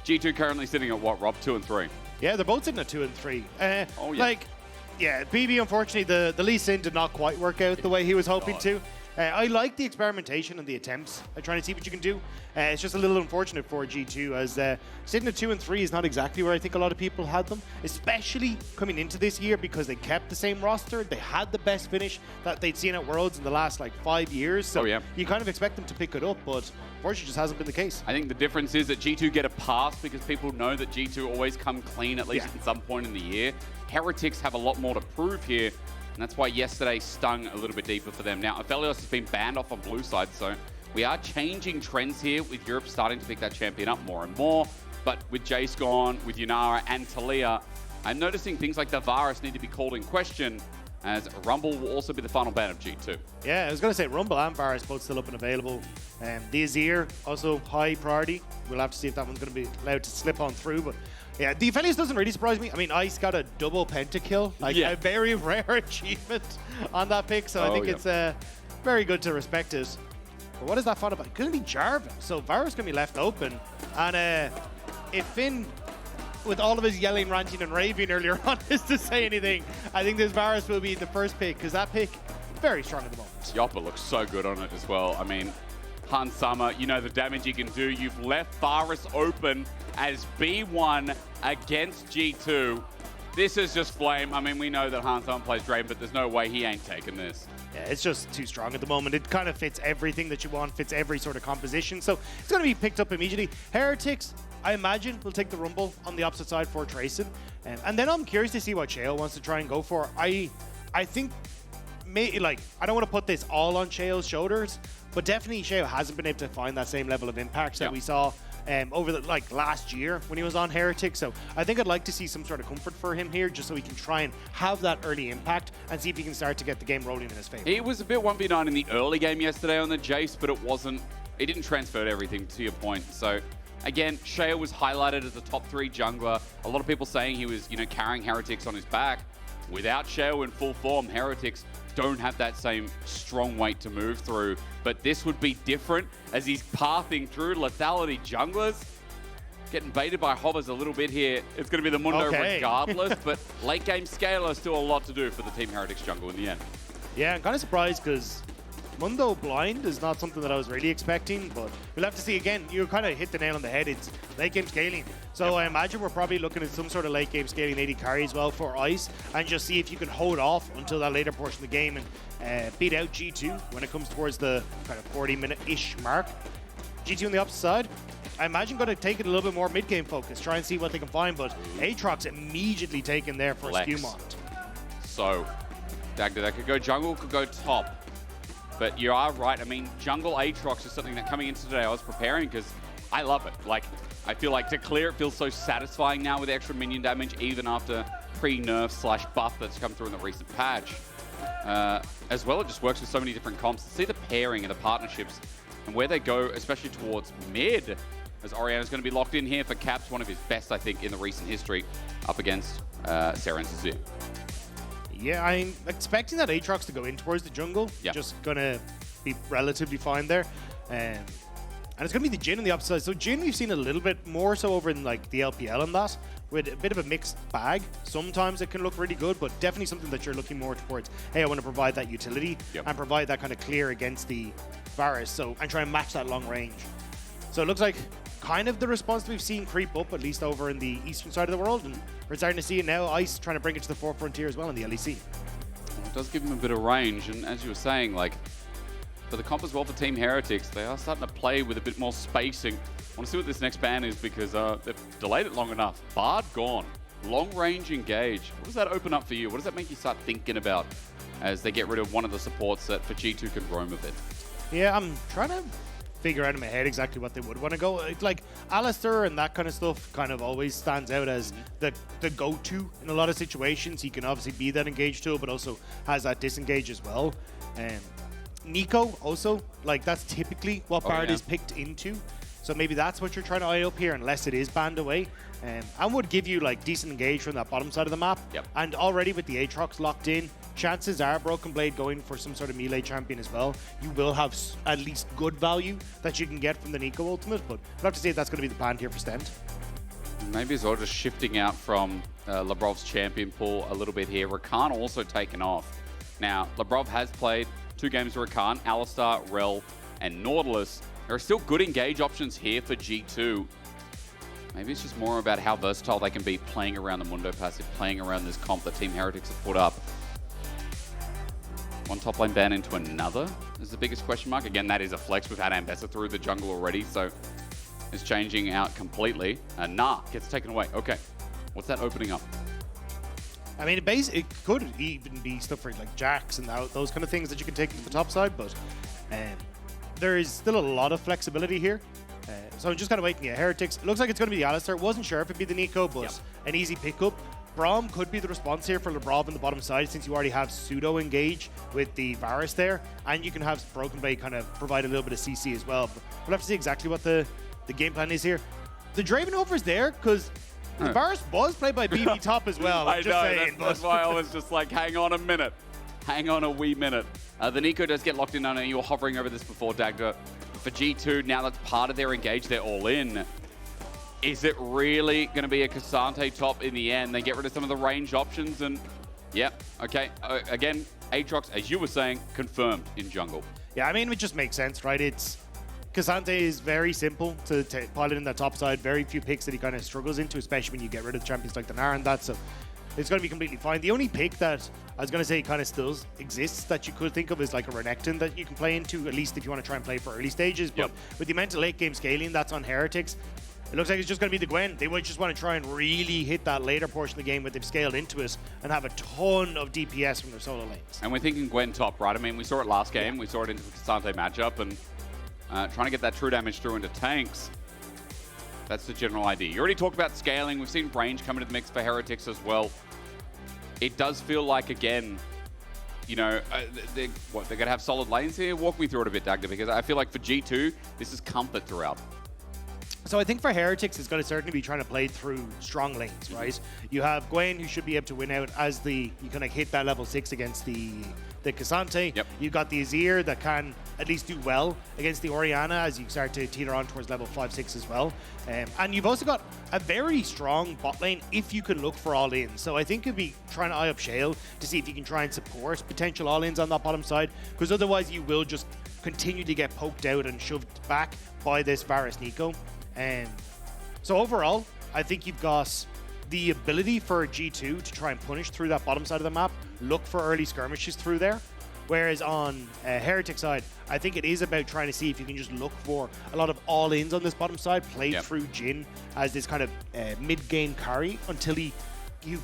G2 currently sitting at what, Rob? 2 and 3. Yeah, they're both sitting at 2 and 3. Oh, yeah. Like, yeah, BB, unfortunately, the Lee Sin did not quite work out the way he was hoping to. I like the experimentation and the attempts at trying to see what you can do. It's just a little unfortunate for G2 as sitting at 2 and 3 is not exactly where I think a lot of people had them, especially coming into this year because they kept the same roster. They had the best finish that they'd seen at Worlds in the last like 5 years. So you kind of expect them to pick it up, but unfortunately, it just hasn't been the case. I think the difference is that G2 get a pass because people know that G2 always come clean at least at some point in the year. Heretics have a lot more to prove here. And that's why yesterday stung a little bit deeper for them. Now, Aphelios has been banned off on blue side, so we are changing trends here with Europe starting to pick that champion up more and more. But with Jace gone, with Yunara and Talia, I'm noticing things like the Varus need to be called in question, as Rumble will also be the final ban of G2. Yeah, I was going to say Rumble and Varus both still up and available. The Azir, also high priority. We'll have to see if that one's going to be allowed to slip on through, but yeah, the Aphelios doesn't really surprise me. I mean, Ice got a double pentakill, like a very rare achievement on that pick, so I think it's very good to respect it. But what is that fun about? It couldn't be Jarvan, so Varus going to be left open. And if Finn, with all of his yelling, ranting, and raving earlier on, is to say anything, I think this Varus will be the first pick, because that pick, very strong at the moment. Yoppa looks so good on it as well. I mean, Han Summer, you know the damage you can do. You've left Varus open as B1 against G2. This is just flame. I mean, we know that Han Summer plays Draven, but there's no way he ain't taking this. Yeah, it's just too strong at the moment. It kind of fits everything that you want, fits every sort of composition. So it's going to be picked up immediately. Heretics, I imagine, will take the Rumble on the opposite side for Tracyn. And then I'm curious to see what Sheo wants to try and go for. I think, I don't want to put this all on Sheo's shoulders, but definitely Sheo hasn't been able to find that same level of impact that we saw over the last year when he was on Heretics. So I think I'd like to see some sort of comfort for him here, just so he can try and have that early impact and see if he can start to get the game rolling in his favor. He was a bit 1v9 in the early game yesterday on the Jace, but it didn't transfer to everything, to your point. So again, Sheo was highlighted as a top 3 jungler. A lot of people saying he was, carrying Heretics on his back. Without Sheo in full form, Heretics don't have that same strong weight to move through. But this would be different as he's pathing through lethality junglers. Getting baited by Hobbers a little bit here. It's going to be the Mundo regardless, but late game scaler still a lot to do for the Team Heretics jungle in the end. Yeah, I'm kind of surprised because Mundo blind is not something that I was really expecting, but we'll have to see. Again, you kind of hit the nail on the head. It's late game scaling. So I imagine we're probably looking at some sort of late game scaling AD carry as well for Ice, and just see if you can hold off until that later portion of the game and beat out G2 when it comes towards the kind of 40-minute-ish mark. G2 on the opposite side, I imagine going to take it a little bit more mid-game focus, try and see what they can find, but Aatrox immediately taken there for SkewMond. So, Dagda, that could go jungle, could go top. But you are right. I mean, jungle Aatrox is something that coming into today I was preparing because I love it. I feel like to clear it feels so satisfying now with extra minion damage, even after pre-nerf / buff that's come through in the recent patch. As well, it just works with so many different comps. To see the pairing and the partnerships and where they go, especially towards mid, as Orianna is going to be locked in here for Caps, one of his best, I think, in the recent history, up against Serin Azir. Yeah, I'm expecting that Aatrox to go in towards the jungle. Just going to be relatively fine there. And it's going to be the Jhin on the upside. So Jhin we've seen a little bit more so over in the LPL and that, with a bit of a mixed bag. Sometimes it can look really good, but definitely something that you're looking more towards, hey, I want to provide that utility and provide that kind of clear against the Varus. So, and try and match that long range. So it looks like kind of the response we've seen creep up, at least over in the eastern side of the world, and we're starting to see it now. Ice trying to bring it to the forefront here as well in the LEC. Well, it does give him a bit of range, and as you were saying, for the comp as well for Team Heretics, they are starting to play with a bit more spacing. I want to see what this next ban is because they've delayed it long enough. Bard gone, long range engage. What does that open up for you? What does that make you start thinking about as they get rid of one of the supports that for G2 can roam a bit? Yeah, I'm trying to figure out in my head exactly what they would want to go. Like Alistar and that kind of stuff kind of always stands out as the go-to in a lot of situations. He can obviously be that engaged tool, but also has that disengage as well. Neeko also, that's typically what Bard is picked into. So maybe that's what you're trying to eye up here, unless it is banned away. And would give you decent engage from that bottom side of the map. And already with the Aatrox locked in, chances are BrokenBlade going for some sort of melee champion as well. You will have at least good value that you can get from the Neeko ultimate, but we'll have to see if that's going to be the plan here for Stend. Maybe as well just shifting out from Labrov's champion pool a little bit here. Rakan also taken off. Now, Labrov has played 2 games with Rakan, Alistar, Rel, and Nautilus. There are still good engage options here for G2. Maybe it's just more about how versatile they can be playing around the Mundo passive, playing around this comp that Team Heretics have put up. One top lane ban into another is the biggest question mark. Again, that is a flex. We've had Ambessa through the jungle already, so it's changing out completely. Nah, gets taken away. Okay, what's that opening up? I mean, it could even be stuff for like Jax and those kind of things that you can take to the top side, but there is still a lot of flexibility here. So I'm just kind of waiting. Yeah, Heretics. It looks like it's going to be the Alistar. Wasn't sure if it'd be the Neeko, but an easy pickup. Braum could be the response here for Labrov on the bottom side, since you already have pseudo engage with the Varus there, and you can have BrokenBlade kind of provide a little bit of CC as well. But we'll have to see exactly what the game plan is here. The Draven over's there because the Varus was played by BB Top as well. I know, that's why I was just like, hang on a minute. Hang on a wee minute. The Neeko does get locked in. I know you were hovering over this before, Dagda. For G2, now that's part of their engage, they're all in. Is it really going to be a Cassante top in the end? They get rid of some of the range options and, yeah, okay. Again, Aatrox, as you were saying, confirmed in jungle. Yeah, I mean, it just makes sense, right? Cassante is very simple to pilot in that top side. Very few picks that he kind of struggles into, especially when you get rid of champions like the Nair and that. So it's going to be completely fine. The only pick that I was going to say kind of still exists that you could think of is like a Renekton that you can play into, at least if you want to try and play for early stages. But with the amount of late game scaling that's on Heretics, it looks like it's just going to be the Gwen. They would just want to try and really hit that later portion of the game where they've scaled into it and have a ton of DPS from their solo lanes. And we're thinking Gwen top, right? I mean, we saw it last game. We saw it into the Cassante matchup, and trying to get that true damage through into tanks. That's the general idea. You already talked about scaling. We've seen range come into the mix for Heretics as well. It does feel like, again, you know, they're going to have solid lanes here? Walk me through it a bit, Dagda, because I feel like for G2, this is comfort throughout. So I think for Heretics, it's going to certainly be trying to play through strong lanes, right? You have Gwen, who should be able to win out as you kind of hit that level 6 against the Cassante. You've got the Azir that can at least do well against the Orianna as you start to teeter on towards level 5-6 as well. And you've also got a very strong bot lane if you can look for all-ins. So I think you'd be trying to eye up Sheo to see if you can try and support potential all-ins on that bottom side, because otherwise you will just continue to get poked out and shoved back by this Varus Neeko. So overall, I think you've got the ability for G2 to try and punish through that bottom side of the map, look for early skirmishes through there. Whereas on Heretic side, I think it is about trying to see if you can just look for a lot of all-ins on this bottom side, play through Jhin as this kind of mid-game carry until you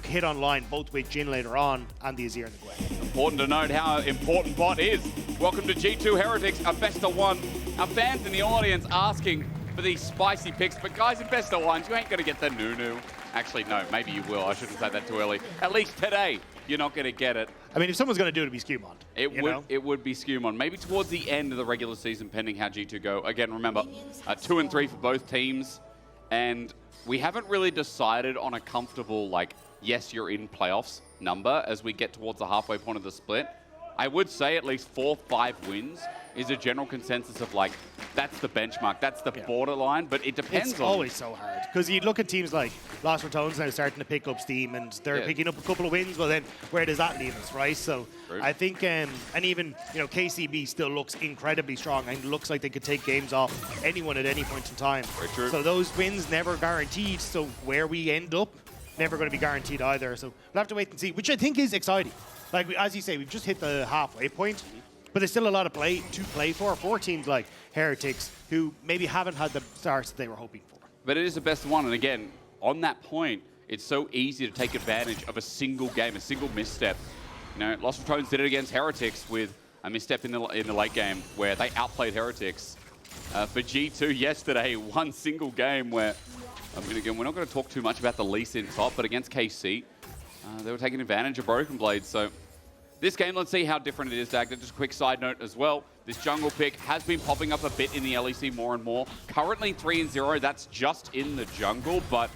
hit online both with Jhin later on and the Azir and the Gwen. Important to note how important bot is. Welcome to G2 Heretics, a best of one. Our fans in the audience asking for these spicy picks, but guys, in best of ones, you ain't gonna get the Nunu. Actually, no, maybe you will. I shouldn't say that too early. At least today, you're not gonna get it. I mean, if someone's gonna do it, it'd be SkewMond. It would be SkewMond. Maybe towards the end of the regular season, pending how G2 go. Again, remember, 2 and 3 for both teams, and we haven't really decided on a comfortable, like, yes, you're in playoffs number as we get towards the halfway point of the split. I would say at least 4-5 wins is a general consensus of, like, that's the benchmark, that's the borderline, but it depends It's always so hard, because you look at teams like Lost Ratones now starting to pick up steam, and they're picking up a couple of wins, well then, where does that leave us, right? So I think, and even, you know, KCB still looks incredibly strong, and looks like they could take games off anyone at any point in time. Very true. So those wins never guaranteed, so where we end up, never going to be guaranteed either. So we'll have to wait and see, which I think is exciting. Like, as you say, we've just hit the halfway point, but there's still a lot of play for teams like Heretics, who maybe haven't had the starts that they were hoping for. But it is the best of one, and again, on that point, it's so easy to take advantage of a single game, a single misstep. You know, Lost Ratones did it against Heretics with a misstep in the late game where they outplayed Heretics. For G2 yesterday, one single game where, we're not going to talk too much about the Lee Sin top, but against KC, they were taking advantage of BrokenBlade. So this game, let's see how different it is, Dagda. Just a quick side note as well. This jungle pick has been popping up a bit in the LEC more and more. Currently 3-0, that's just in the jungle, but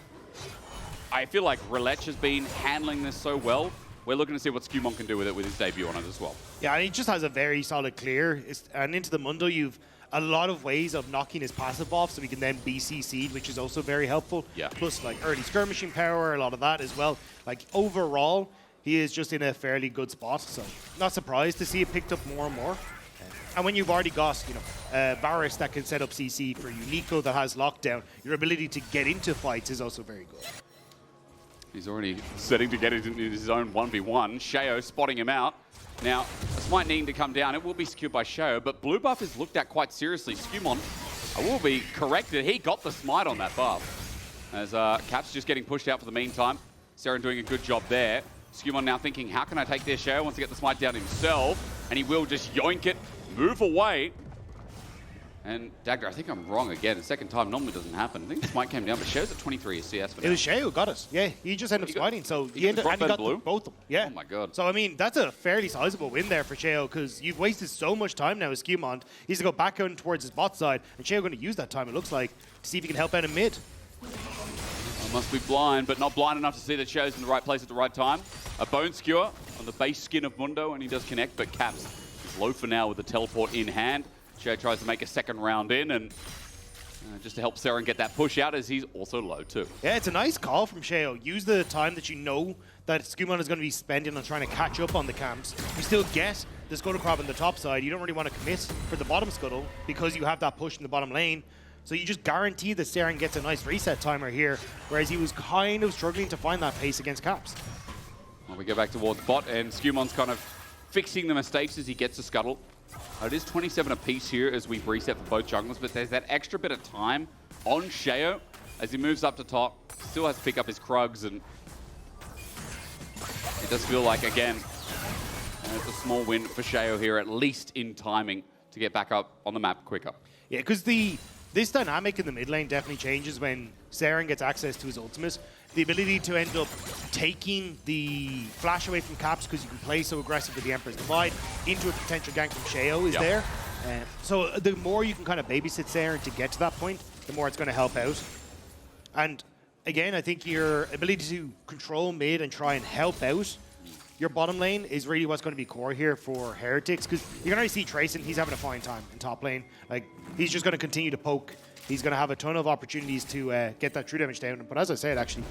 I feel like Relech has been handling this so well. We're looking to see what SkewMond can do with it with his debut on it as well. Yeah, and he just has a very solid clear. And into the Mundo, you've a lot of ways of knocking his passive off so he can then BCC'd, which is also very helpful. Yeah. Plus, like, early skirmishing power, a lot of that as well. Like, overall, he is just in a fairly good spot, so not surprised to see it picked up more and more. And when you've already got, you know, Varus that can set up CC for you, Neeko that has lockdown, your ability to get into fights is also very good. He's already setting to get into his own 1v1. Sheo spotting him out. Now, this might need to come down. It will be secured by Sheo, but blue buff is looked at quite seriously. SkewMond, I will be corrected. He got the smite on that buff. As Cap's just getting pushed out for the meantime. Serin doing a good job there. SkewMond now thinking, how can I take this? Sheo wants to get the smite down himself, and he will just yoink it, move away. And Dagda, I think I'm wrong again. The second time normally doesn't happen. I think the smite came down, but Sheo's at 23 CS for now. It was Sheo who got us. Yeah, he just ended up smiting, so he ended up got both of them. Yeah. Oh my god. So I mean, that's a fairly sizable win there for Sheo because you've wasted so much time now with SkewMond. He's to go back out towards his bot side, and Sheo going to use that time, it looks like, to see if he can help out in mid. I must be blind, but not blind enough to see that Sheo's in the right place at the right time. A bone skewer on the base skin of Mundo, and he does connect, but Caps is low for now with the teleport in hand. Sheo tries to make a second round in, and just to help Serin get that push out, as he's also low too. Yeah, it's a nice call from Sheo. Use the time that you know that SkewMond is going to be spending on trying to catch up on the camps. You still get the Scuttle Crab on the top side. You don't really want to commit for the bottom Scuttle because you have that push in the bottom lane. So you just guarantee that Serin gets a nice reset timer here, whereas he was kind of struggling to find that pace against Caps. Well, we go back towards bot, and SkewMond's kind of fixing the mistakes as he gets the Scuttle. It is 27 apiece here as we reset for both junglers, but there's that extra bit of time on Sheo as he moves up to top. Still has to pick up his Krugs, and it does feel like, again, it's a small win for Sheo here, at least in timing to get back up on the map quicker. Yeah, because this dynamic in the mid lane definitely changes when Serin gets access to his ultimate. The ability to end up taking the flash away from Caps because you can play so aggressive with the Emperor's Divide into a potential gank from Sheo is there. So the more you can kind of babysit Serin to get to that point, the more it's going to help out. And again, I think your ability to control mid and try and help out your bottom lane is really what's going to be core here for Heretics, because you can already see Tracyn, he's having a fine time in top lane. Like, he's just going to continue to poke. He's going to have a ton of opportunities to get that true damage down. But as I said, actually,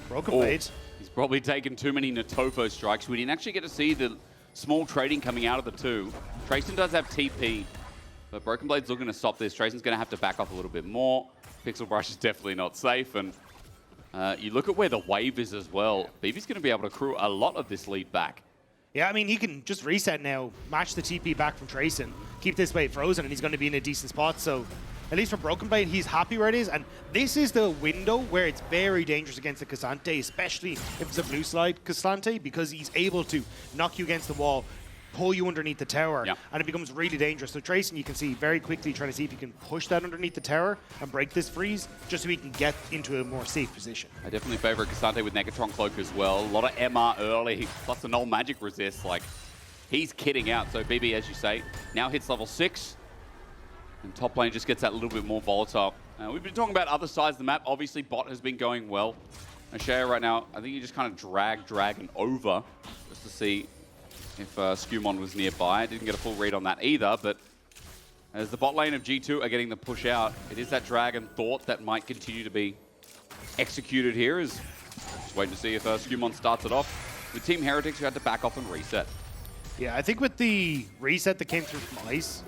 BrokenBlade. He's probably taken too many Natofo strikes. We didn't actually get to see the small trading coming out of the two. Tracyn does have TP, but BrokenBlade's looking to stop this. Tracyn's going to have to back off a little bit more. Pixel Brush is definitely not safe, and you look at where the wave is as well. BB's going to be able to accrue a lot of this lead back. Yeah, I mean, he can just reset now, match the TP back from Tracyn, keep this wave frozen, and he's going to be in a decent spot. So at least for BrokenBlade, he's happy where it is. And this is the window where it's very dangerous against the Cassante, especially if it's a blue slide Cassante, because he's able to knock you against the wall, pull you underneath the tower, and it becomes really dangerous. So Tracyn, you can see very quickly trying to see if he can push that underneath the tower and break this freeze, just so he can get into a more safe position. I definitely favor Cassante with Negatron Cloak as well. A lot of MR early, plus the null magic resist. Like, he's kidding out. So BB, as you say, now hits level 6. And top lane just gets that little bit more volatile. We've been talking about other sides of the map. Obviously, bot has been going well. Sheo right now, I think he just kind of dragging over just to see if SkewMond was nearby. Didn't get a full read on that either, but as the bot lane of G2 are getting the push out, it is that Dragon Thought that might continue to be executed here. Just waiting to see if SkewMond starts it off. With Team Heretics, who had to back off and reset. Yeah, I think with the reset that came through from Ice,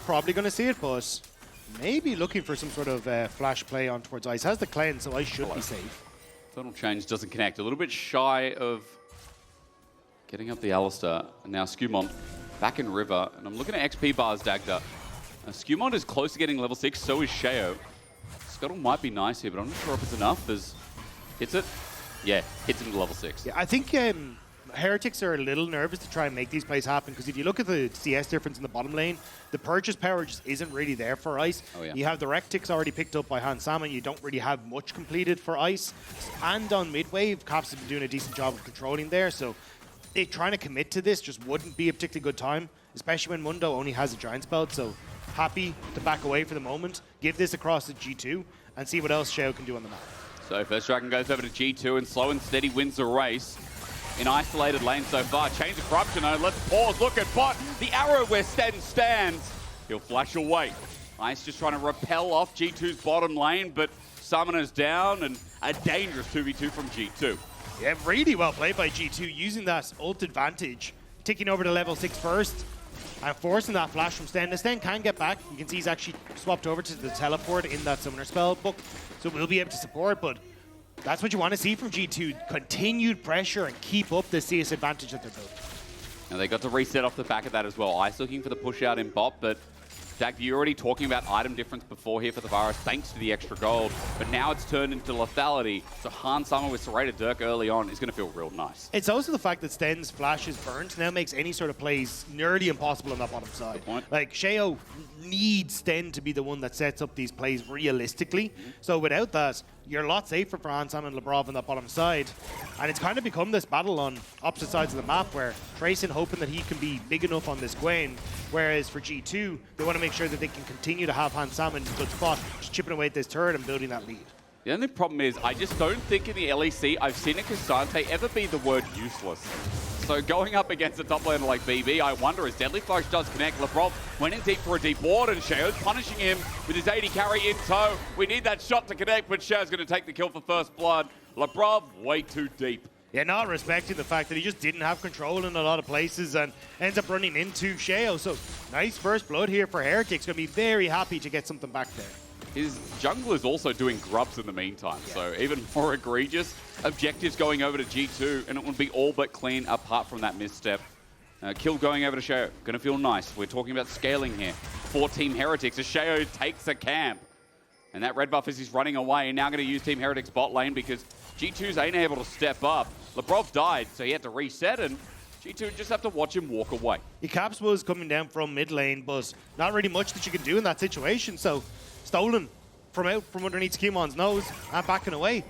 probably going to see it, but maybe looking for some sort of flash play on towards Ice. Has the cleanse, so Ice should be safe. Tonal Change doesn't connect. A little bit shy of getting up the Alistar. And now SkewMond back in River. And I'm looking at XP bars, Dagda. SkewMond is close to getting level 6, so is Sheo. Scuttle might be nice here, but I'm not sure if it's enough. Hits it? Yeah, hits him to level 6. Yeah, I think Heretics are a little nervous to try and make these plays happen, because if you look at the CS difference in the bottom lane, the purchase power just isn't really there for Ice. You have the Rectics already picked up by Han Salmon. You don't really have much completed for Ice. And on mid-wave, Caps have been doing a decent job of controlling there, so trying to commit to this just wouldn't be a particularly good time, especially when Mundo only has a Giant's Belt. So happy to back away for the moment, give this across to G2, and see what else Sheo can do on the map. So First Dragon goes over to G2, and slow and steady wins the race. In isolated lane so far. Change of corruption. Let's pause. Look at bot. The arrow where Stend stands. He'll flash away. Ice just trying to repel off G2's bottom lane, but Summoner's down and a dangerous 2v2 from G2. Yeah, really well played by G2, using that ult advantage, ticking over to level 6 first, and forcing that flash from Stend. The Stend can get back. You can see he's actually swapped over to the teleport in that Summoner spell book, so we'll be able to support, but that's what you want to see from G2. Continued pressure and keep up the CS advantage that they're building. And they got to reset off the back of that as well. Ice looking for the push out in bot, but Dagda, you're already talking about item difference before here for the Varus, thanks to the extra gold. But now it's turned into lethality, so Han Summer with Serrated Dirk early on is going to feel real nice. It's also the fact that Stend's flash is burnt now makes any sort of plays nearly impossible on that bottom side. Good point. Like, Sheo needs Stend to be the one that sets up these plays realistically. So without that, you're a lot safer for Han Summer and Labrov on that bottom side. And it's kind of become this battle on opposite sides of the map where Tracyn hoping that he can be big enough on this Gwen, whereas for G2, they want to make sure that they can continue to have Han Summer in a good spot, just chipping away at this turret and building that lead. The only problem is, I just don't think in the LEC I've seen a Cassante ever be the word useless. So going up against a top laner like BB, I wonder, as Deadly Flash does connect, Labrov went in deep for a deep ward, and Sheo's punishing him with his 80 carry in tow. We need that shot to connect, but Sheo's going to take the kill for first blood. Labrov way too deep. Yeah, not respecting the fact that he just didn't have control in a lot of places and ends up running into Sheo. So nice first blood here for Heretics. Going to be very happy to get something back there. His jungle is also doing grubs in the meantime, so even more egregious. Objectives going over to G2, and it would be all but clean apart from that misstep. Kill going over to Sheo, gonna feel nice. We're talking about scaling here. 4 Team Heretics as Sheo takes a camp. And that red buff as he's running away, and now gonna use Team Heretics bot lane because G2's ain't able to step up. Labrov died, so he had to reset, and G2 just have to watch him walk away. Your caps was coming down from mid lane, but not really much that you can do in that situation, so stolen from out from underneath SkewMond's nose and backing away.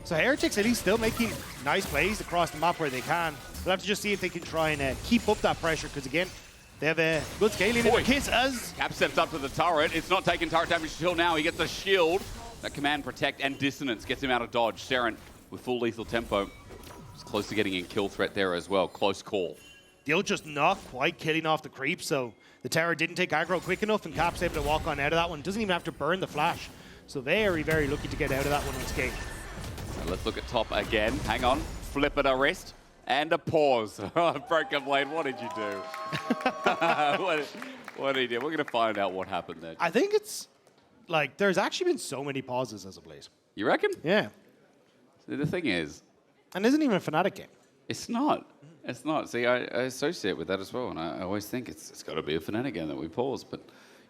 So Heretics at least still making nice plays across the map where they can. We'll have to just see if they can try and keep up that pressure, because again, they have a good scaling in their kits as... Cap steps up to the turret. It's not taking turret damage until now. He gets a shield. That command, protect, and dissonance gets him out of dodge. Serin with full lethal tempo. He's close to getting in kill threat there as well. Close call. The ult just not quite killing off the creep, so the tower didn't take aggro quick enough, and Cap's able to walk on out of that one. Doesn't even have to burn the flash. So very, very lucky to get out of that one unscathed. Let's look at top again. Hang on. Flip it a rest. And a pause. BrokenBlade, what did you do? what did you do? We're going to find out what happened there. I think it's, like, there's actually been so many pauses as of late. You reckon? Yeah. See, the thing is... And it isn't even a Fnatic game. It's not. It's not. See, I associate with that as well, and I always think it's got to be a Fnatic game that we pause. But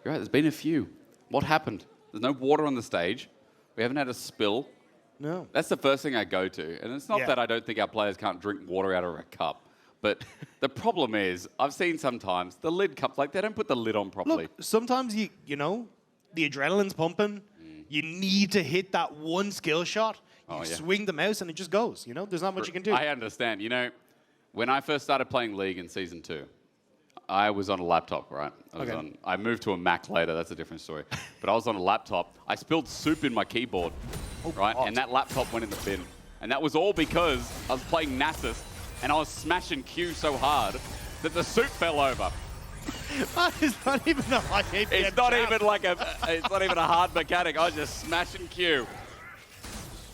you're right, there's been a few. What happened? There's no water on the stage. We haven't had a spill. No. That's the first thing I go to. And it's not that I don't think our players can't drink water out of a cup. But the problem is, I've seen sometimes the lid cups, like they don't put the lid on properly. Look, sometimes you know, the adrenaline's pumping. You need to hit that one skill shot. You swing the mouse and it just goes. You know, there's not much you can do. I understand. You know, when I first started playing League in Season 2, I was on a laptop, right? I moved to a Mac later. That's a different story. But I was on a laptop. I spilled soup in my keyboard, right? God. And that laptop went in the bin. And that was all because I was playing Nasus and I was smashing Q so hard that the soup fell over. It's not even a high APM It's not trap. even like it's not even a hard mechanic. I was just smashing Q.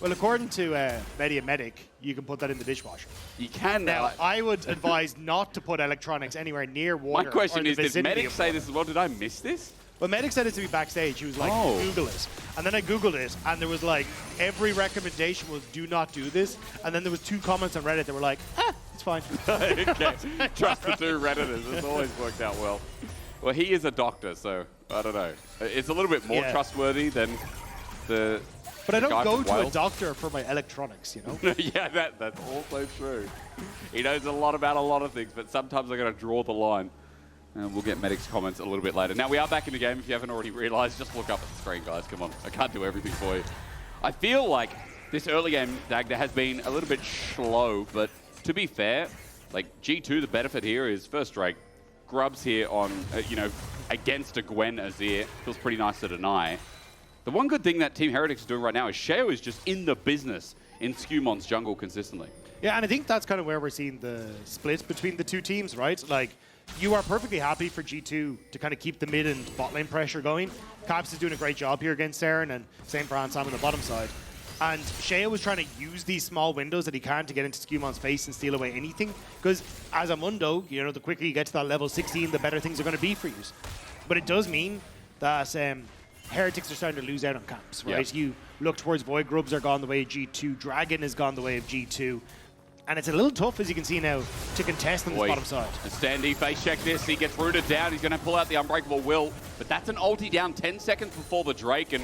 Well, according to Medic, you can put that in the dishwasher. You can Now, I would advise not to put electronics anywhere near water. My question or is, the did vicinity Medic of say water. this as well? Did I miss this? Well, Medic said it to me backstage. He was like, Google it. And then I Googled it, and there was like, every recommendation was do not do this. And then there was 2 comments on Reddit that were like, it's fine. Okay. Trust the 2 Redditors. It's always worked out well. Well, he is a doctor, so I don't know. It's a little bit more trustworthy than the... But I don't go to Wales. a doctor for my electronics, you know? Yeah, that's also true. He knows a lot about a lot of things, but sometimes I got to draw the line. And we'll get Medic's comments a little bit later. Now, we are back in the game. If you haven't already realized, just look up at the screen, guys. Come on. I can't do everything for you. I feel like this early game, Dagda, has been a little bit slow, but to be fair, like G2, the benefit here is first Drake. Grubs here on, against a Gwen Azir. Feels pretty nice to deny. The one good thing that Team Heretics is doing right now is Sheo is just in the business in SkewMond's jungle consistently. Yeah, and I think that's kind of where we're seeing the split between the 2 teams, right? Like, you are perfectly happy for G2 to kind of keep the mid and bot lane pressure going. Caps is doing a great job here against Serin, and same for Ansam on the bottom side. And Sheo was trying to use these small windows that he can to get into SkewMond's face and steal away anything. Because as a Mundo, you know, the quicker you get to that level 16, the better things are going to be for you. But it does mean that Heretics are starting to lose out on camps, right? Yep. You look towards Void Grubs are gone the way of G2, Dragon has gone the way of G2. And it's a little tough, as you can see now, to contest on this bottom side. And Stend, he face check this, he gets rooted down, he's going to pull out the Unbreakable Will. But that's an ulti down 10 seconds before the Drake, and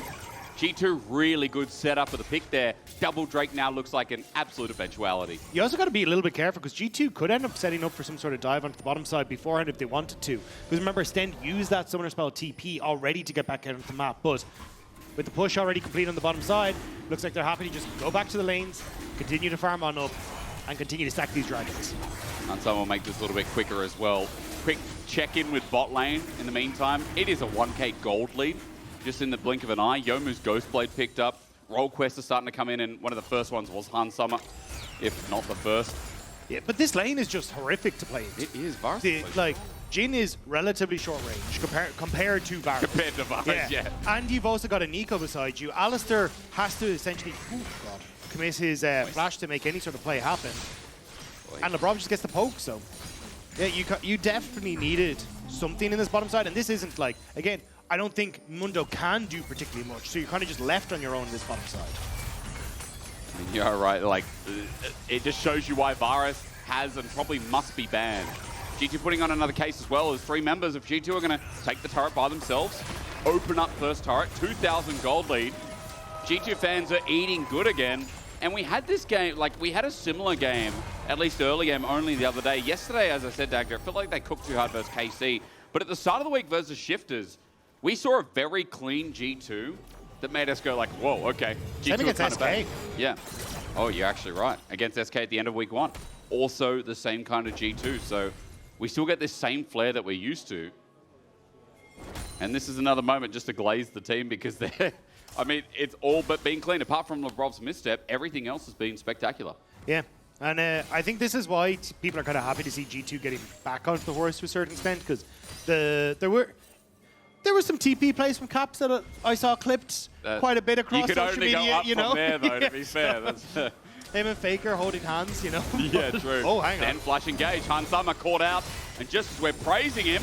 G2 really good setup for the pick there. Double Drake now looks like an absolute eventuality. You also got to be a little bit careful, because G2 could end up setting up for some sort of dive onto the bottom side beforehand if they wanted to. Because remember, Stend used that summoner spell TP already to get back out onto the map, but with the push already complete on the bottom side, looks like they're happy to just go back to the lanes, continue to farm on up, and continue to stack these dragons. And someone will make this a little bit quicker as well. Quick check-in with bot lane in the meantime. It is a 1k gold lead, just in the blink of an eye. Youmuu's Ghostblade picked up. Roll quests are starting to come in, and one of the first ones was Summer, if not the first. Yeah, but this lane is just horrific to play. It is. Varus like, Jhin is relatively short range compared to Varus. Compared to Varus, yeah. And you've also got a Neeko beside you. Alistar has to essentially commit his flash to make any sort of play happen. And Labrov just gets the poke, so yeah, you definitely needed something in this bottom side, and this isn't like, again, I don't think Mundo can do particularly much, so you're kind of just left on your own in this bottom side. You're right, like, it just shows you why Varus has and probably must be banned. G2 putting on another case as well, as 3 members of G2 are going to take the turret by themselves, open up first turret, 2,000 gold lead. G2 fans are eating good again. And we had this game, like, we had a similar game, at least early game only the other day. Yesterday, as I said, Dagda, I felt like they cooked too hard versus KC. But at the start of the week versus Shifters, we saw a very clean G2 that made us go like, whoa, okay. Same against SK. Yeah. Oh, you're actually right. Against SK at the end of week 1. Also the same kind of G2. So we still get this same flair that we're used to. And this is another moment just to glaze the team, because they're... I mean, it's all but being clean. Apart from Labrov's misstep, everything else has been spectacular. Yeah, and I think this is why people are kind of happy to see G2 getting back onto the horse to a certain extent, because there were some TP plays from Caps that I saw clipped quite a bit across social media. You could only go up you know? from there, though, yeah. to be fair. That's, him and Faker holding hands, you know? Yeah, true. Oh, hang on. Then flash engage. Summer caught out, and just as we're praising him,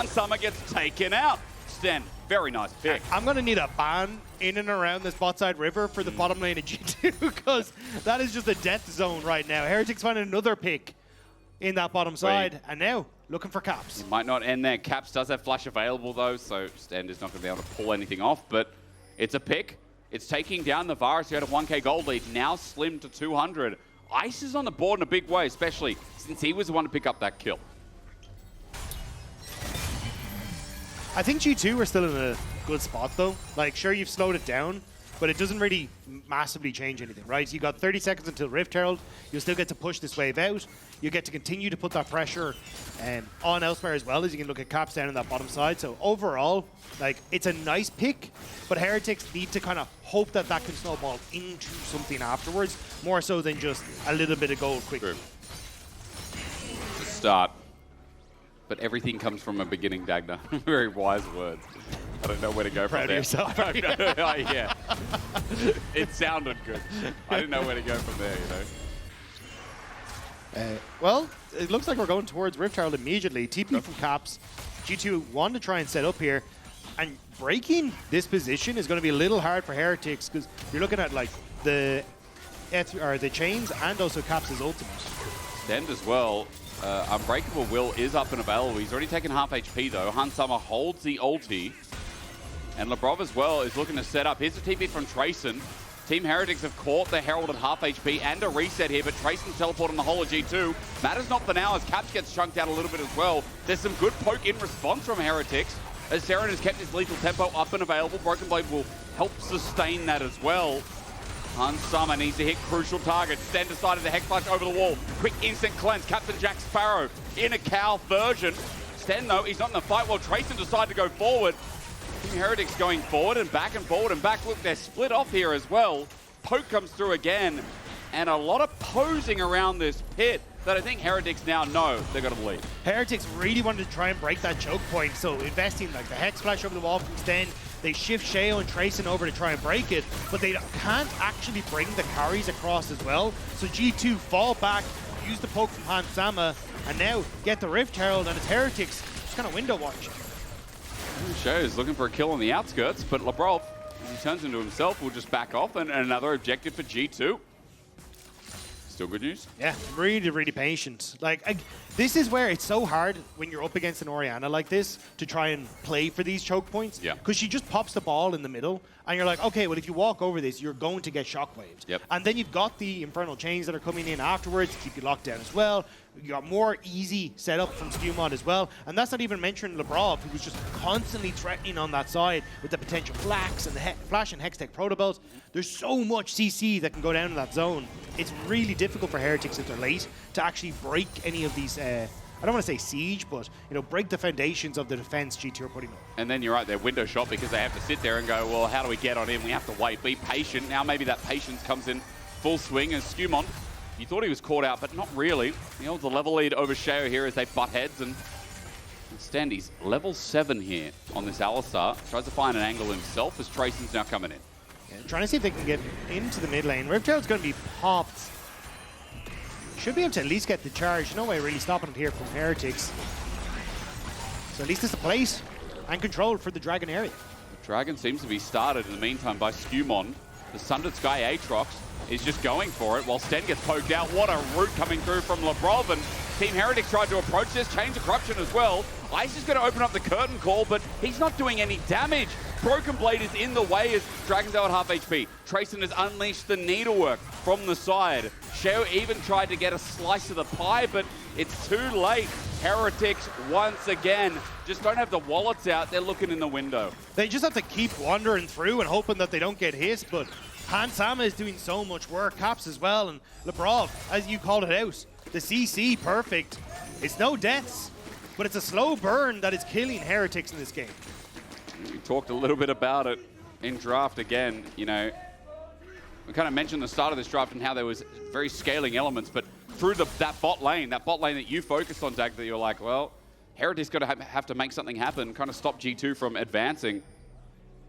Summer gets taken out. Stend, very nice pick. I'm going to need a ban in and around this bot side river for the bottom lane of G2, because that is just a death zone right now. Heretics finding another pick in that bottom side, and now looking for Caps. It might not end there. Caps does have flash available, though, so Stend is not going to be able to pull anything off, but it's a pick. It's taking down the Varus, who had a 1k gold lead, now slimmed to 200. Ice is on the board in a big way, especially since he was the one to pick up that kill. I think G2 are still in a good spot, though. Like, sure, you've slowed it down, but it doesn't really massively change anything, right? You got 30 seconds until Rift Herald. You'll still get to push this wave out. You get to continue to put that pressure on elsewhere as well, as you can look at Caps down on that bottom side. So overall, like, it's a nice pick, but Heretics need to kind of hope that that can snowball into something afterwards, more so than just a little bit of gold quickly. To start. But everything comes from a beginning, Dagda. Very wise words. I don't know where to go from there. Proud of yourself. Yeah. It sounded good. I didn't know where to go from there, you know. Well, it looks like we're going towards Rift Herald immediately. TP from Caps. G2 want to try and set up here. And breaking this position is going to be a little hard for Heretics, because you're looking at like the chains and also Caps' ultimate. Stend as well. Unbreakable Will is up and available. He's already taken half HP though. Summer holds the ulti. And Labrov as well is looking to set up. Here's a TP from Tracyn. Team Heretics have caught the Herald at half HP and a reset here, but Tracyn's teleporting the whole of G2. Matters not for now, as Caps gets chunked out a little bit as well. There's some good poke in response from Heretics, as Serin has kept his lethal tempo up and available. BrokenBlade will help sustain that as well. Summer needs to hit crucial targets. Stend decided to Hex Flash over the wall. Quick instant cleanse. Captain Jackspectra in a cow version. Stend, though, he's not in the fight while Tracyn decided to go forward. Team Heretics going forward and back and forward and back. Look, they're split off here as well. Poke comes through again. and a lot of posing around this pit that I think Heretics now know they're going to lead. Heretics really wanted to try and break that choke point, so investing like the Hex Flash over the wall from Stend, they shift Sheo and Tracyn over to try and break it, but they can't actually bring the carries across as well. So G2 fall back, use the poke from Hansama, and now get the Rift Herald, and it's Heretics just kind of window watching. Sheo's looking for a kill on the outskirts, but Labrov, he turns into himself, will just back off, and another objective for G2. Still good news? Yeah, really, really patient. Like, this is where it's so hard when you're up against an Orianna like this to try and play for these choke points. Yeah. Because she just pops the ball in the middle, and you're like, okay, well, if you walk over this, you're going to get shockwaved. Yep. And then you've got the Infernal Chains that are coming in afterwards to keep you locked down as well. You got more easy setup from SkewMond as well. And that's not even mentioning Labrov, who was just constantly threatening on that side with the potential Flash and the Flash and Hextech Protobelts. There's so much CC that can go down in that zone. It's really difficult for Heretics if they're late to actually break any of these, I don't want to say siege, but, you know, break the foundations of the defense G2 are putting up. And then you're right, they're window shot because they have to sit there and go, well, how do we get on him? We have to wait, be patient. Now maybe that patience comes in full swing as SkewMond, you thought he was caught out, but not really. He holds a level lead over Sheo here as they butt heads, and Stend, he's level 7 here on this Alistar. Tries to find an angle himself as Tracyn's now coming in. Yeah, trying to see if they can get into the mid lane. Rift Herald's going to be popped. Should be able to at least get the charge. No way really stopping it here from Heretics. So at least it's a place and control for the Dragon area. The Dragon seems to be started in the meantime by SkewMond. The Sundered Sky Aatrox is just going for it while Stend gets poked out. What a route coming through from Labrov, and Team Heretics tried to approach this. Chains of Corruption as well. Ice is going to open up the curtain call, but he's not doing any damage. BrokenBlade is in the way as Dragon's out at half HP. Tracyn has unleashed the needlework from the side. Sheo even tried to get a slice of the pie, but it's too late. Heretics, once again, just don't have the wallets out. They're looking in the window. They just have to keep wandering through and hoping that they don't get hit, but Hansama is doing so much work. Caps as well, and Labrov, as you called it out, the CC perfect. It's no deaths, but it's a slow burn that is killing Heretics in this game. We talked a little bit about it in draft again. You know, we kind of mentioned the start of this draft and how there was very scaling elements, but through that bot lane that you focused on, Dagda, you're like, well, Heretics got to have to make something happen, kind of stop G2 from advancing.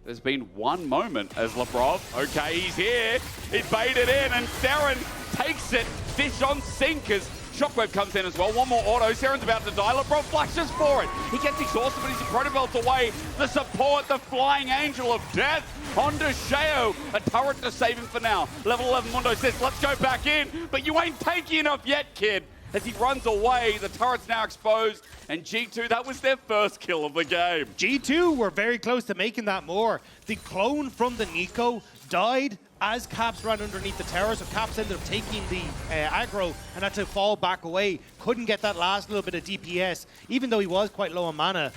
There's been one moment as Labrov, okay, he's here, he baited in, and Serin takes it, fish on sink as Shockwave comes in as well. One more auto, Serin's about to die, Labrov flashes for it. He gets exhausted, but he's Protobelt away. The support, the flying angel of death onto Sheo. A turret to save him for now. Level 11 Mundo says, let's go back in, but you ain't taking enough yet, kid. As he runs away, the turret's now exposed, and G2, that was their first kill of the game. G2 were very close to making that more. The clone from the Neeko died as Caps ran underneath the tower, so Caps ended up taking the aggro and had to fall back away. Couldn't get that last little bit of DPS, even though he was quite low on mana.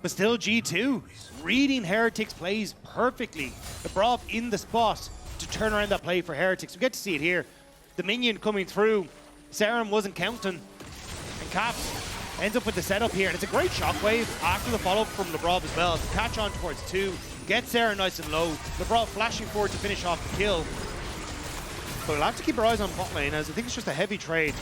But still, G2 reading Heretics' plays perfectly. Labrov in the spot to turn around that play for Heretics. We get to see it here. The minion coming through. Serin wasn't counting, and Caps ends up with the setup here, and it's a great shockwave after the follow-up from Labrov as well to catch on towards 2, get Serin nice and low. Labrov flashing forward to finish off the kill. But we'll have to keep our eyes on bot lane, as I think it's just a heavy trade.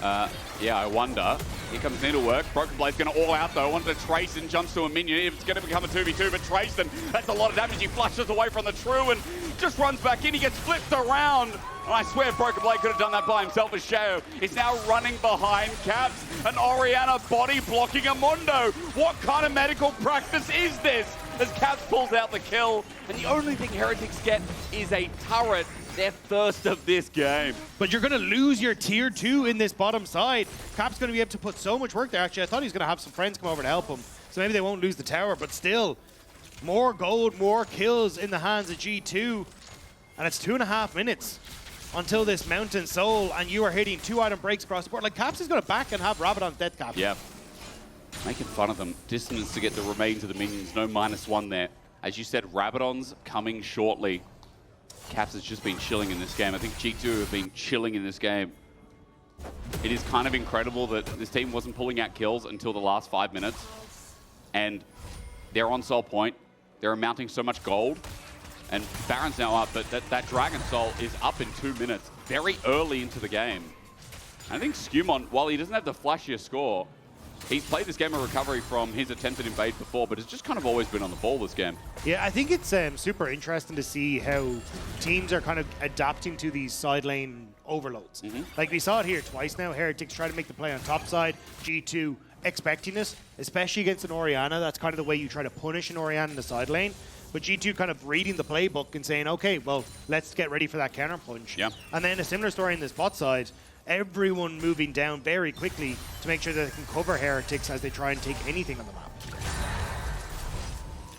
Yeah, I wonder. Here comes Needlework. BrokenBlade's going to all out though. Onto Tracyn, jumps to a minion. It's going to become a 2v2, but Tracyn, that's a lot of damage. He flashes away from the True and just runs back in. He gets flipped around. And I swear BrokenBlade could have done that by himself as Sheo is now running behind Caps. And Orianna body blocking a Mundo. What kind of medical practice is this? As Caps pulls out the kill. And the only thing Heretics get is a turret. Their first of this game. But you're going to lose your tier 2 in this bottom side. Cap's going to be able to put so much work there. Actually, I thought he was going to have some friends come over to help him. So maybe they won't lose the tower, but still, more gold, more kills in the hands of G2. And it's 2.5 minutes until this Mountain Soul, and you are hitting 2 item breaks across the board. Like, Caps is going to back and have Rabadon's death cap. Yeah. Making fun of them. Distance to get the remains of the minions. No -1 there. As you said, Rabadon's coming shortly. Caps has just been chilling in this game. I think G2 have been chilling in this game. It is kind of incredible that this team wasn't pulling out kills until the last 5 minutes. And they're on Soul Point. They're amounting so much gold. And Baron's now up, but that Dragon Soul is up in 2 minutes. very early into the game. I think SkewMond, while he doesn't have the flashiest score, he's played this game of recovery from his attempted invade before, but has just kind of always been on the ball this game. Yeah, I think it's super interesting to see how teams are kind of adapting to these side lane overloads. Like we saw it here twice now. Heretics try to make the play on top side. G2 expecting this, especially against an Orianna. That's kind of the way you try to punish an Orianna in the side lane. But G2 kind of reading the playbook and saying, okay, well, let's get ready for that counter punch. Yeah. And then a similar story in this bot side. Everyone moving down very quickly to make sure that they can cover Heretics as they try and take anything on the map.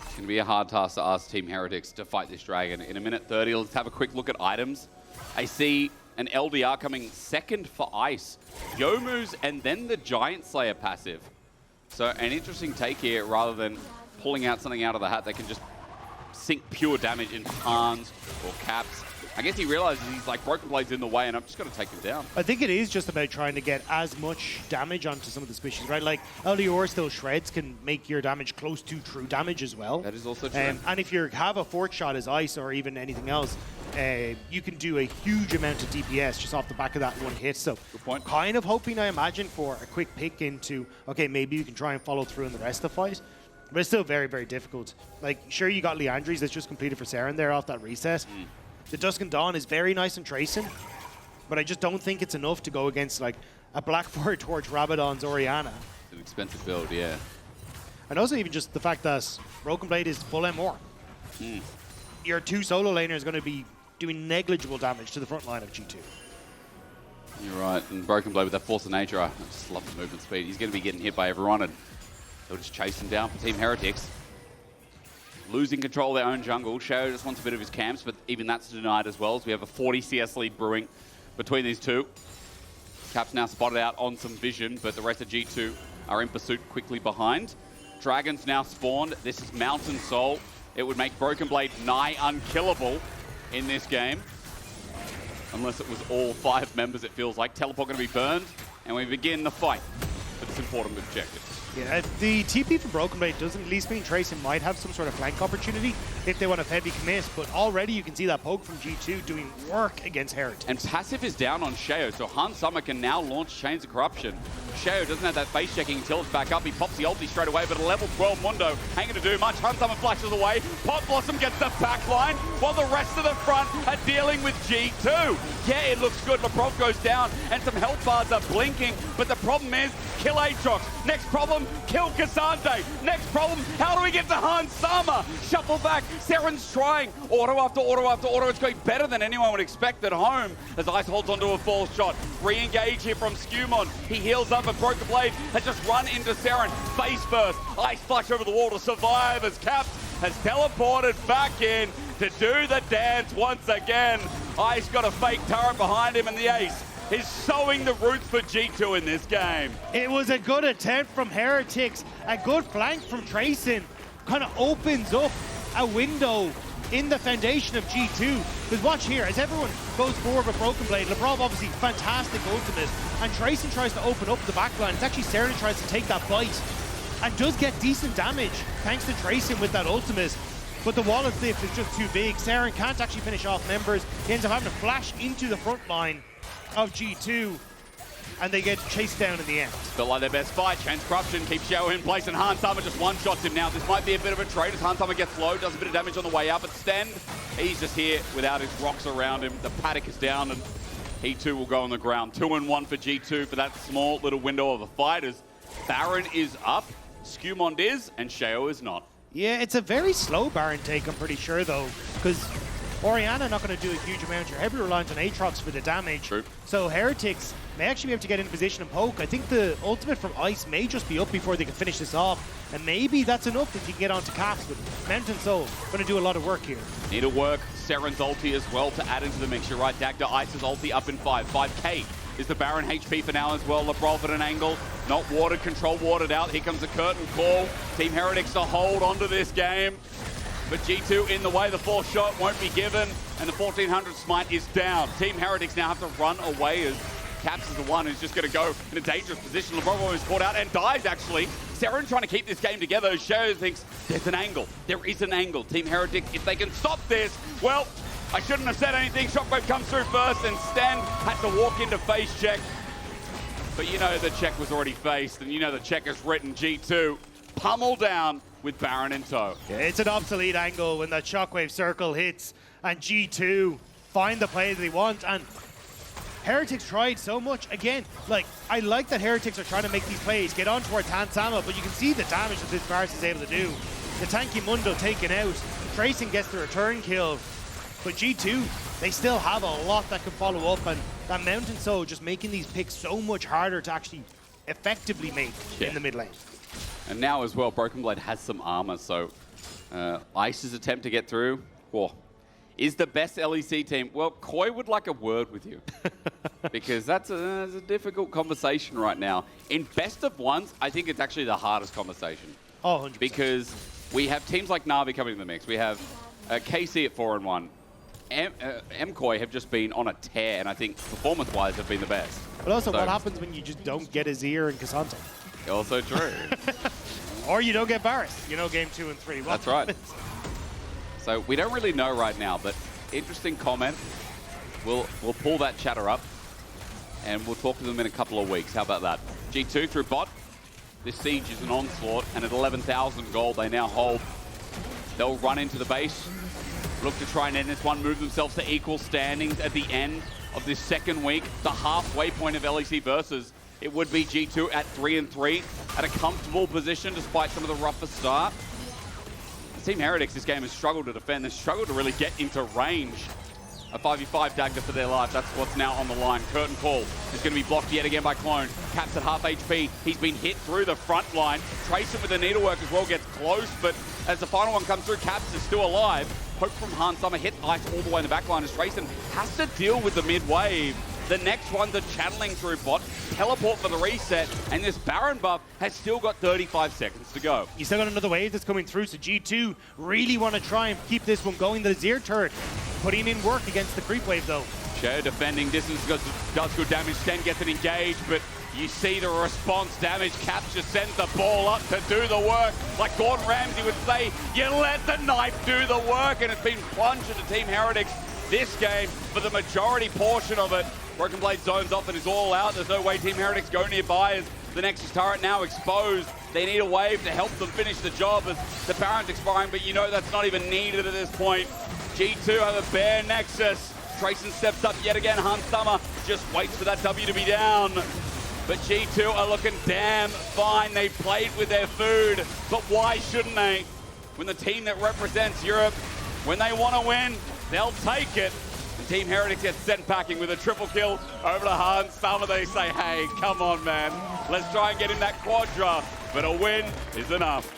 It's going to be a hard task to ask Team Heretics to fight this dragon. In a minute 30, let's have a quick look at items. I see an LDR coming second for Ice. Youmuu's and then the Giant Slayer passive. So an interesting take here, rather than pulling out something out of the hat that can just sink pure damage in Hans or Caps. I guess he realizes he's like, BrokenBlade's in the way and I'm just going to take him down. I think it is just about trying to get as much damage onto some of the species, right? Like, LDR's those shreds can make your damage close to true damage as well. That is also true. And if you have a fourth shot as Ice or even anything else, you can do a huge amount of DPS just off the back of that one hit. So good point. Kind of hoping, I imagine, for a quick pick into, okay, maybe you can try and follow through in the rest of the fight. But it's still very, very difficult. Like, sure, you got Leandri's that's just completed for Serin there off that reset. The Dusk and Dawn is very nice and Tracyn, but I just don't think it's enough to go against like a Blackfire Torch Rabadon's Orianna. It's an expensive build, yeah. And also even just the fact that BrokenBlade is full MR. Your two solo laners is going to be doing negligible damage to the front line of G2. You're right, and BrokenBlade with that force of nature, I just love the movement speed. He's going to be getting hit by everyone, and they'll just chase him down for Team Heretics. Losing control of their own jungle. Sheo just wants a bit of his camps, but even that's denied as well, as we have a 40 CS lead brewing between these two. Cap's now spotted out on some vision, but the rest of G2 are in pursuit quickly behind. Dragons now spawned. This is Mountain Soul. It would make BrokenBlade nigh unkillable in this game. Unless it was all 5 members, it feels like. Teleport going to be burned, and we begin the fight for this important objective. Yeah, the TP for BrokenBlade doesn't at least mean Tracyn might have some sort of flank opportunity if they want to heavy commit, but already you can see that poke from G2 doing work against Heretics. And passive is down on Sheo, so Hans Summer can now launch Chains of Corruption. Sheo doesn't have that face checking until it's back up. He pops the ulti straight away, but a level 12 Mundo ain't going to do much. Hans Summer flashes away. Pot Blossom gets the back line, while the rest of the front are dealing with G2. Yeah, it looks good. Labrov goes down, and some health bars are blinking, but the problem is, kill Aatrox. Next problem, kill Cassandre. Next problem, how do we get to Hans Summer? Shuffle back, Serin's trying. Auto after auto after auto. It's going better than anyone would expect at home as Ice holds onto a false shot. Re-engage here from SkewMond. He heals up, and BrokenBlade has just run into Serin. Face first. Ice flash over the wall to survive as Caps has teleported back in to do the dance once again. Ice got a fake turret behind him, and the Ace is sowing the roots for G2 in this game. It was a good attempt from Heretics. A good flank from Tracyn kind of opens up a window in the foundation of G2. Because watch here, as everyone goes forward with BrokenBlade, Labrov obviously fantastic ultimate, and Tracyn tries to open up the backline. It's actually Serin tries to take that bite and does get decent damage thanks to Tracyn with that ultimate. But the wall of lift is just too big. Serin can't actually finish off members. He ends up having to flash into the front line of G2, and they get chased down in the end. Felt like their best fight. Chains Corruption keeps Sheo in place, and Hans Summer just one-shots him now. This might be a bit of a trade as Hans Summer gets low, does a bit of damage on the way up, but Stend, he's just here without his rocks around him. The paddock is down, and he too will go on the ground. 2-1 for G2 for that small little window of a fight as Baron is up, SkewMond is, and Sheo is not. Yeah, it's a very slow Baron take, I'm pretty sure, though, because Orianna not going to do a huge amount. You're heavily reliant on Aatrox for the damage. True. So Heretics may actually be able to get into position and poke. I think the ultimate from Ice may just be up before they can finish this off. And maybe that's enough if you can get onto Caps. But Mountain Soul going to do a lot of work here. Need to work Serin's ulti as well to add into the mix. You're right, Dagda Ice's ulti up in 5. 5k is the Baron HP for now as well. Labrov at an angle. Not warded, control warded out. Here comes the curtain call. Team Heretics to hold onto this game. But G2 in the way, the fourth shot won't be given, and the 1400 smite is down. Team Heretics now have to run away as Caps is the one who's just going to go in a dangerous position. Labrov is caught out and dies, actually. Serin trying to keep this game together. Sheo thinks there's an angle. There is an angle. Team Heretics, if they can stop this, well, I shouldn't have said anything. Shockwave comes through first, and Stend had to walk into face check. But you know the check was already faced, and you know the check is written. G2 pummel down with Baron in tow. Yeah, it's an obsolete angle when that Shockwave circle hits, and G2 find the play that they want, and Heretics tried so much. Again, like, I like that Heretics are trying to make these plays, get on towards Hans Sama, but you can see the damage that this Varus is able to do. The tanky Mundo taken out. Tracyn gets the return kill. But G2, they still have a lot that can follow up, and that Mountain Soul just making these picks so much harder to actually effectively make in the mid lane. And now as well, BrokenBlade has some armor, so Ice's attempt to get through, is the best LEC team. Well, Koi would like a word with you. Because that's a difficult conversation right now. In best of ones, I think it's actually the hardest conversation. Oh, 100%. Because we have teams like Na'Vi coming in the mix. We have KC at 4-1. MKoi have just been on a tear, and I think performance-wise have been the best. But also, what happens when you just don't get Azir and Cassandra? Also true. Or you don't get Varus, you know, game 2 and 3. That's right. So we don't really know right now, but interesting comment. We'll pull that chatter up, and we'll talk to them in a couple of weeks. How about that? G2 through bot. This siege is an onslaught, and at 11,000 gold, they now hold. They'll run into the base, look to try and end this one, move themselves to equal standings at the end of this second week. The halfway point of LEC Versus. It would be G2 at 3-3, at a comfortable position despite some of the rougher start. Team Heretics this game has struggled to defend. They've struggled to really get into range. A 5v5 Dagda for their life. That's what's now on the line. Curtain call is going to be blocked yet again by Clone. Caps at half HP. He's been hit through the front line. Tracyn with the needlework as well gets close, but as the final one comes through, Caps is still alive. Hope from Hans Sama hit Ice all the way in the back line as Tracyn has to deal with the mid wave. The next ones are channeling through bot, teleport for the reset, and this Baron buff has still got 35 seconds to go. You still got another wave that's coming through, so G2 really want to try and keep this one going. The Azir turret putting in work against the creep wave, though. Sheo defending distance does good damage. Stend gets it engaged, but you see the response damage. Caps just sends the ball up to do the work. Like Gordon Ramsay would say, you let the knife do the work, and it's been plunged into Team Heretics this game for the majority portion of it. BrokenBlade zones off and is all out. There's no way Team Heretics go nearby as the Nexus turret now exposed. They need a wave to help them finish the job as the Baron's expiring, but you know that's not even needed at this point. G2 have a bare Nexus. Tracyn steps up yet again. Hans Sama just waits for that W to be down. But G2 are looking damn fine. They played with their food, but why shouldn't they? When the team that represents Europe, when they want to win, they'll take it. And Team Heretics gets sent packing with a triple kill over to Hans Sama. They say, hey, come on, man. Let's try and get him that quadra. But a win is enough.